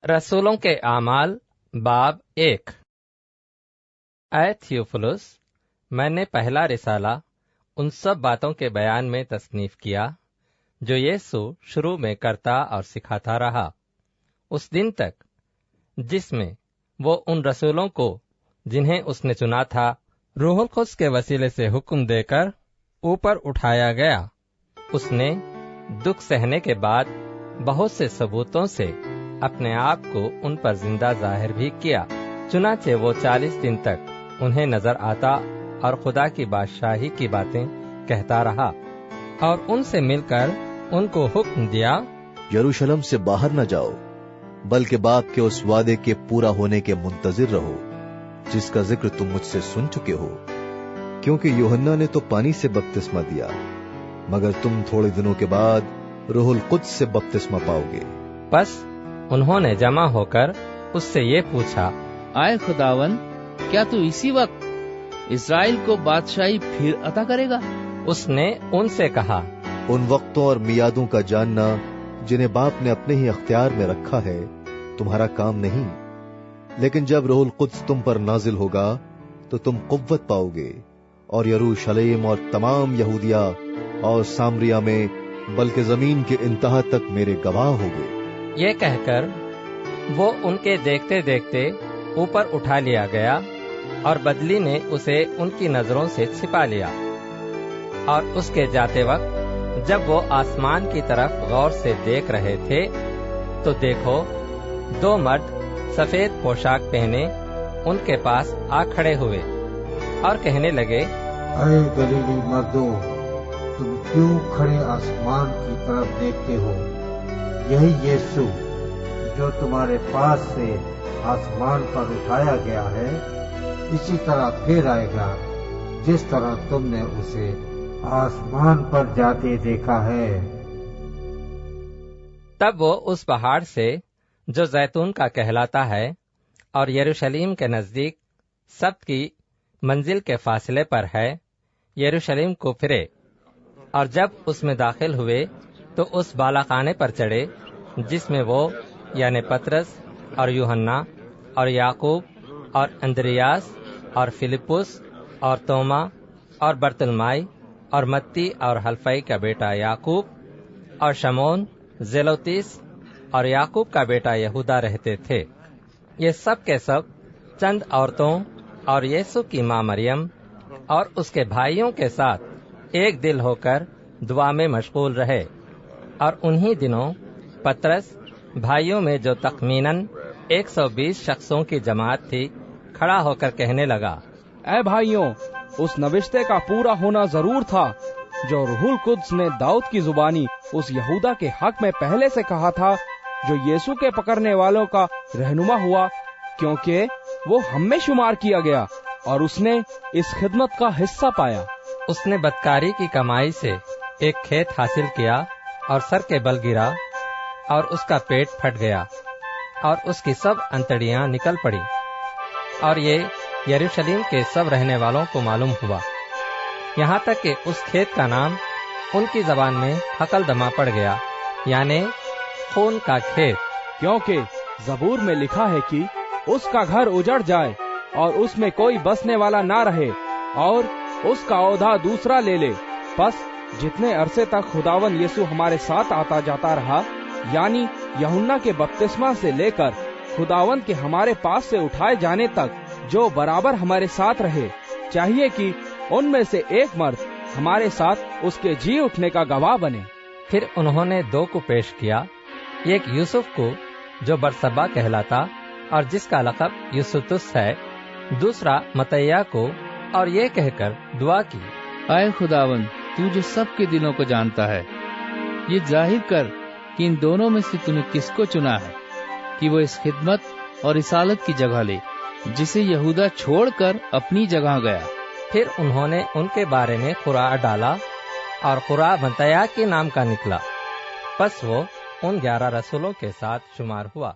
रसूलों के आमाल बाब 1। ऐ थियोफिलुस, मैंने पहला रिसाला उन सब बातों के बयान में तसनीफ किया जो यीशु शुरू में करता और सिखाता रहा, उस दिन तक जिसमें वो उन रसूलों को जिन्हें उसने चुना था रूहुल कुद्स के वसीले से हुक्म देकर ऊपर उठाया गया। उसने दुख सहने के बाद बहुत से सबूतों से अपने आप को उन पर जिंदा जाहिर भी किया। चुनाचे वो 40 दिन तक उन्हें नजर आता और खुदा की बादशाही की बातें कहता रहा और उनसे मिलकर उनको हुक्म दिया, यरूशलेम से बाहर न जाओ, बल्कि बाप के उस वादे के पूरा होने के मुंतजिर रहो जिसका जिक्र तुम मुझसे सुन चुके हो। क्योंकि यूहन्ना ने तो पानी से बपतिस्मा दिया, मगर तुम थोड़े दिनों के बाद रूहुल कुद्स से बपतिस्मा पाओगे। बस उन्होंने जमा होकर उससे ये पूछा, आए खुदावन, क्या तू इसी वक्त इस्राएल को बादशाही फिर अता करेगा? उसने उनसे कहा, उन वक्तों और मियादों का जानना जिन्हें बाप ने अपने ही अख्तियार में रखा है तुम्हारा काम नहीं, लेकिन जब रूहुल कुद्स तुम पर नाजिल होगा तो तुम कुव्वत पाओगे और यरूशलेम और तमाम यहूदिया और सामरिया में बल्कि जमीन के इंतहा तक मेरे गवाह होगे। ये कहकर वो उनके देखते देखते ऊपर उठा लिया गया और बदली ने उसे उनकी नजरों से छिपा लिया। और उसके जाते वक्त जब वो आसमान की तरफ गौर से देख रहे थे तो देखो, 2 मर्द सफेद पोशाक पहने उनके पास आ खड़े हुए और कहने लगे, अरे गलीली मर्दों, तुम क्यों खड़े आसमान की तरफ देखते हो? यही यीशु जो तुम्हारे पास से आसमान पर उठाया गया है, इसी तरह फिर आएगा जिस तरह तुमने उसे आसमान पर जाते देखा है। तब वो उस पहाड़ से जो जैतून का कहलाता है और यरूशलेम के नजदीक सब्त की मंजिल के फासले पर है, यरूशलेम को फिरे और जब उसमें दाखिल हुए तो उस बालाखाने पर चढ़े जिसमें वो यानी पतरस और यूहन्ना और याकूब और अंद्रियास और फिलिपुस और तोमा और बर्तलमाई और मत्ती और हल्फई का बेटा याकूब और शमौन जेलोतीस और याकूब का बेटा यहूदा रहते थे। ये सब के सब चंद औरतों और यीशु की मां मरियम और उसके भाइयों के साथ एक दिल होकर दुआ में मशगूल रहे। और उन्हीं दिनों पतरस भाइयों में जो तखमीनन 120 शख्सों की जमात थी खड़ा होकर कहने लगा, ऐ भाइयों, उस नविश्ते का पूरा होना जरूर था जो रूहुल कुद्स ने दाऊद की जुबानी उस यहूदा के हक में पहले से कहा था, जो यीशु के पकड़ने वालों का रहनुमा हुआ, क्योंकि वो हम में शुमार किया गया और उसने इस खिदमत का हिस्सा पाया। उसने बदकारी की कमाई से एक खेत हासिल किया और सर के बल गिरा और उसका पेट फट गया और उसकी सब अंतड़ियां निकल पड़ी। और ये यरूशलेम के सब रहने वालों को मालूम हुआ, यहाँ तक कि उस खेत का नाम उनकी जबान में हकलदमा पड़ गया, यानी खून का खेत। क्योंकि जबूर में लिखा है कि उसका घर उजड़ जाए और उसमें कोई बसने वाला ना रहे और उसका ओहदा दूसरा ले ले। बस जितने अरसे तक खुदावन यीशु हमारे साथ आता जाता रहा, यानी यूहन्ना के बपतिस्मा से लेकर खुदावन के हमारे पास से उठाए जाने तक, जो बराबर हमारे साथ रहे, चाहिए कि उनमें से एक मर्द हमारे साथ उसके जी उठने का गवाह बने। फिर उन्होंने 2 को पेश किया, एक यूसुफ को जो बरसब्बा कहलाता और जिसका लक़ब यूसुतुस है, दूसरा मतैया को, और ये कहकर दुआ की, आए खुदावन, तू जो सबके दिलों को जानता है, ये जाहिर कर कि इन दोनों में से तूने किसको चुना है कि वो इस खिदमत और रिसालत की जगह ले जिसे यहूदा छोड़कर अपनी जगह गया। फिर उन्होंने उनके बारे में खुरा डाला और खुरा मतैया के नाम का निकला। बस वो उन 11 रसूलों के साथ शुमार हुआ।